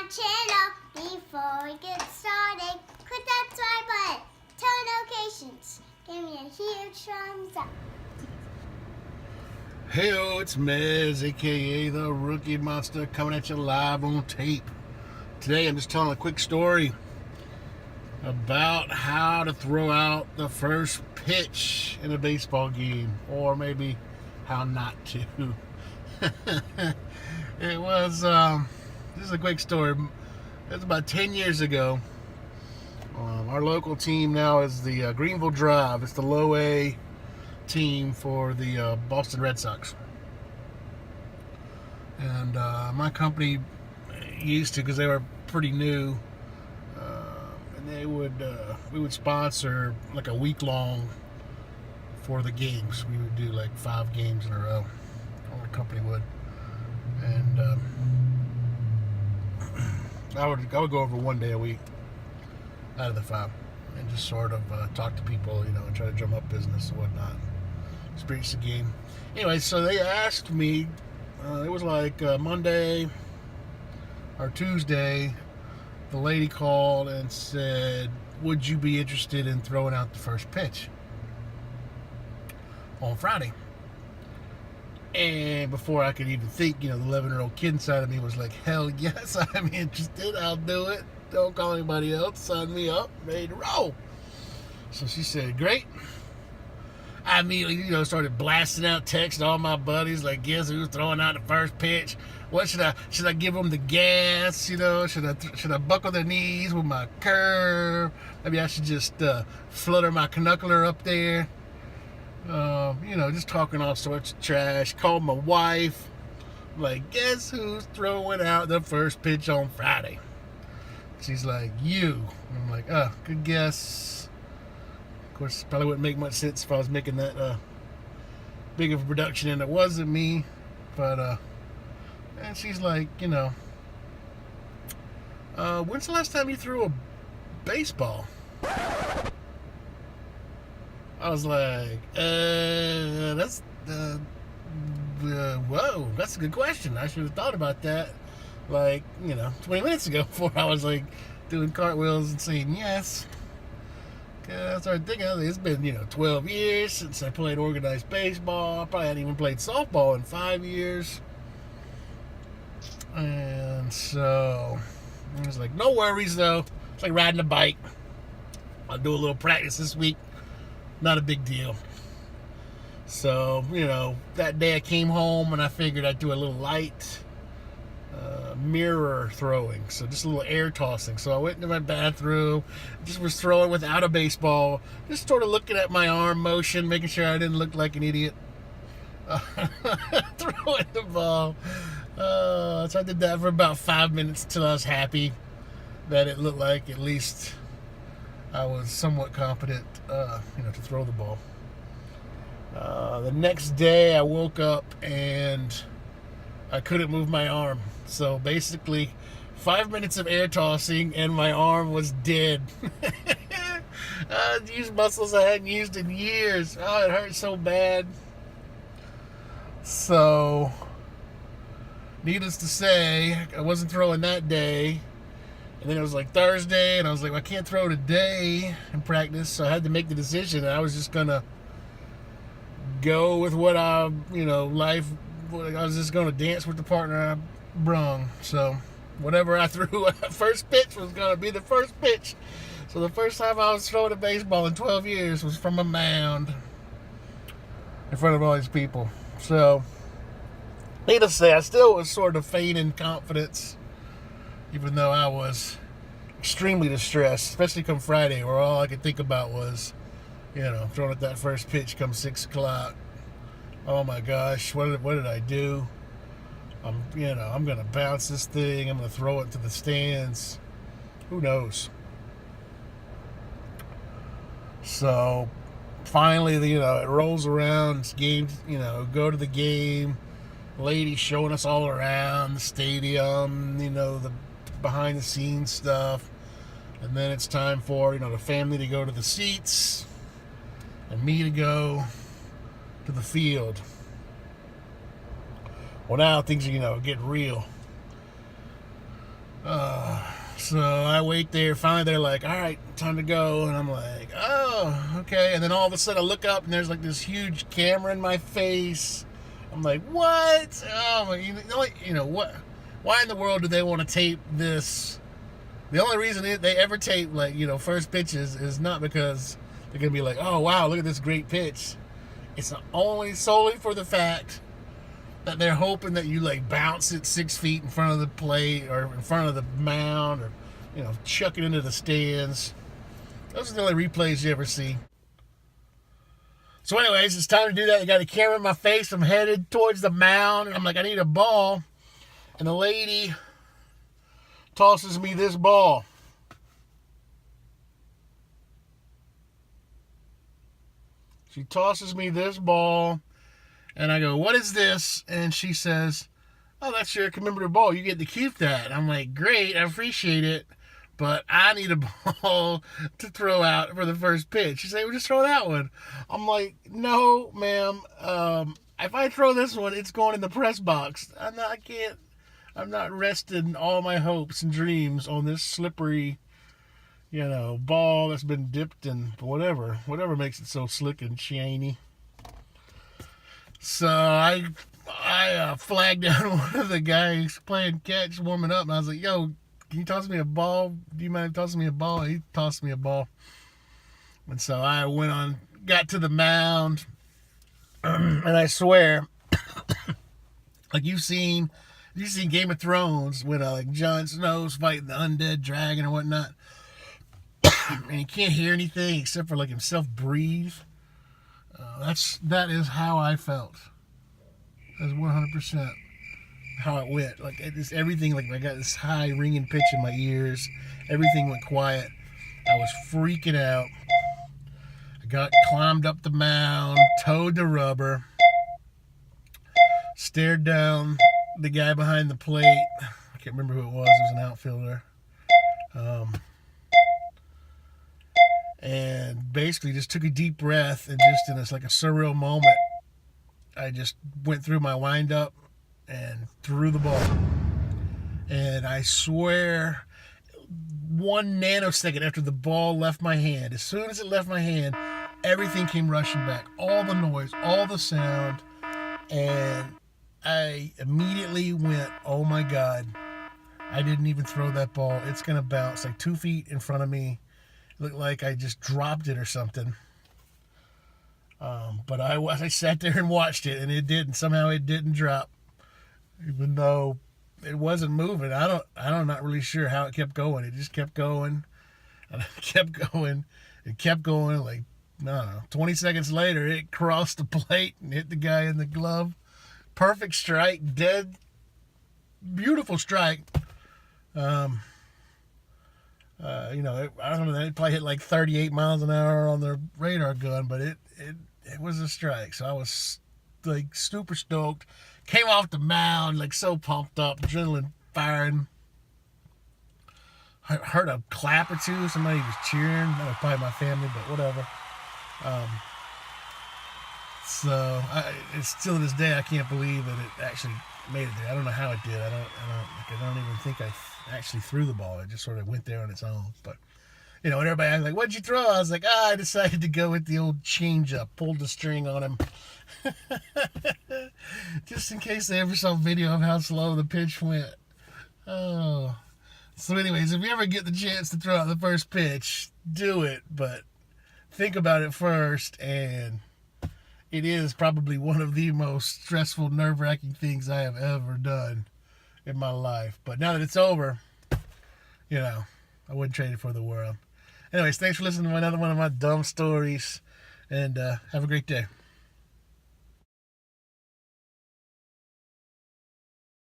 channel. Before we get started, click that subscribe button. Turn notifications. Give me a huge thumbs up. Hey, it's Mez, aka the Rookie Monster, coming at you live on tape. Today I'm just telling a quick story about how to throw out the first pitch in a baseball game, or maybe how not to. This is a quick story. It was about 10 years ago. Our local team now is the Greenville Drive. It's the low A team for the Boston Red Sox. And my company used to, because they were pretty new, and we would sponsor like a week long for the games. We would do like 5 games in a row. Our company would, and I would go over one day a week out of the 5, and just sort of talk to people, and try to drum up business and whatnot. Experience the game. Anyway, so they asked me. It was like Monday or Tuesday. The lady called and said, "Would you be interested in throwing out the first pitch on Friday?" And before I could even think, the 11-year-old kid inside of me was like, "Hell yes, I'm interested. I'll do it. Don't call anybody else. Sign me up. Ready to roll." So she said, "Great." I immediately, started blasting out texts to all my buddies, like, guess who's throwing out the first pitch? What should I give them the gas? Should I buckle their knees with my curve? Maybe I should just flutter my knuckler up there. Just talking all sorts of trash. Called my wife, like, guess who's throwing out the first pitch on Friday? She's like, you. I'm like, good guess. Of course, probably wouldn't make much sense if I was making that big of a production and it wasn't me. But, and she's like, when's the last time you threw a baseball? I was like, whoa, that's a good question. I should have thought about that, 20 minutes ago, before I was like doing cartwheels and saying yes. I started thinking, it's been, 12 years since I played organized baseball. I probably hadn't even played softball in 5 years. And so I was like, no worries though. It's like riding a bike. I'll do a little practice this week. Not a big deal. So, that day I came home and I figured I'd do a little light mirror throwing, so just a little air tossing. So I went into my bathroom, just was throwing without a baseball, just sort of looking at my arm motion, making sure I didn't look like an idiot throwing the ball. So I did that for about 5 minutes until I was happy that it looked like at least I was somewhat competent, to throw the ball. The next day I woke up and I couldn't move my arm. So basically, 5 minutes of air tossing and my arm was dead. I used muscles I hadn't used in years. Oh, it hurt so bad. So, needless to say, I wasn't throwing that day. And then it was like Thursday, and I was like, I can't throw today in practice. So I had to make the decision. I was just going to go with what I was just going to dance with the partner I brung. So whatever I threw first pitch was going to be the first pitch. So the first time I was throwing a baseball in 12 years was from a mound in front of all these people. So needless to say, I still was sort of feigning confidence, even though I was extremely distressed, especially come Friday, where all I could think about was, throwing at that first pitch come 6 o'clock. Oh my gosh, what did I do? I'm going to bounce this thing. I'm going to throw it to the stands. Who knows? So finally, it rolls around. It's games, go to the game. Lady showing us all around the stadium, the behind the scenes stuff. And then it's time for, the family to go to the seats and me to go to the field. Well, now things are, getting real. So I wait there. Finally, they're like, all right, time to go. And I'm like, oh, okay. And then all of a sudden I look up and there's like this huge camera in my face. I'm like, what? Oh, you know what? Why in the world do they want to tape this? The only reason they ever tape, like, you know, first pitches is not because they're going to be like, oh, wow, look at this great pitch. It's only solely for the fact that they're hoping that you, like, bounce it 6 feet in front of the plate or in front of the mound or, you know, chuck it into the stands. Those are the only replays you ever see. So anyways, it's time to do that. I got a camera in my face. I'm headed towards the mound. And I'm like, I need a ball. And the lady tosses me this ball. She tosses me this ball. And I go, what is this? And she says, oh, that's your commemorative ball. You get to keep that. I'm like, great, I appreciate it. But I need a ball to throw out for the first pitch. She said, well, just throw that one. I'm like, no, ma'am. If I throw this one, it's going in the press box. I'm not resting all my hopes and dreams on this slippery, you know, ball that's been dipped in whatever makes it so slick and shiny. So I flagged down one of the guys playing catch, warming up, and I was like, yo, can you toss me a ball? Do you mind tossing me a ball? He tossed me a ball. And so I got to the mound, and I swear, like you've seen Game of Thrones with like Jon Snow's fighting the undead dragon or whatnot, and you can't hear anything except for like himself breathe. That is how I felt. That's 100% how it went. Like everything. Like I got this high ringing pitch in my ears. Everything went quiet. I was freaking out. I climbed up the mound, towed the rubber, stared down the guy behind the plate. I can't remember who it was. It was an outfielder. And basically just took a deep breath and just in this like a surreal moment, I just went through my windup and threw the ball. And I swear, 1 nanosecond after the ball left my hand, as soon as it left my hand, everything came rushing back. All the noise, all the sound. And I immediately went, oh my God, I didn't even throw that ball. It's going to bounce like 2 feet in front of me. It looked like I just dropped it or something. But I sat there and watched it, and it didn't. Somehow it didn't drop, even though it wasn't moving. I'm not really sure how it kept going. It just kept going, and it kept going. It kept going. Like, I don't know, 20 seconds later, it crossed the plate and hit the guy in the glove. Perfect strike, dead, beautiful strike. You know, I don't know, it probably hit like 38 miles an hour on the radar gun, but it was a strike. So I was like super stoked. Came off the mound like so pumped up, adrenaline firing. I heard a clap or two. Somebody was cheering. That was probably my family, but whatever. So it's still to this day I can't believe that it actually made it there. I don't know how it did. I don't even think I actually threw the ball. It just sort of went there on its own. But you know, and everybody was like, "What'd you throw?" I was like, I decided to go with the old changeup. Pulled the string on him, just in case they ever saw a video of how slow the pitch went. Oh, so anyways, if you ever get the chance to throw out the first pitch, do it. But think about it first, and it is probably one of the most stressful, nerve-wracking things I have ever done in my life. But now that it's over, you know, I wouldn't trade it for the world. Anyways, thanks for listening to another one of my dumb stories, and have a great day.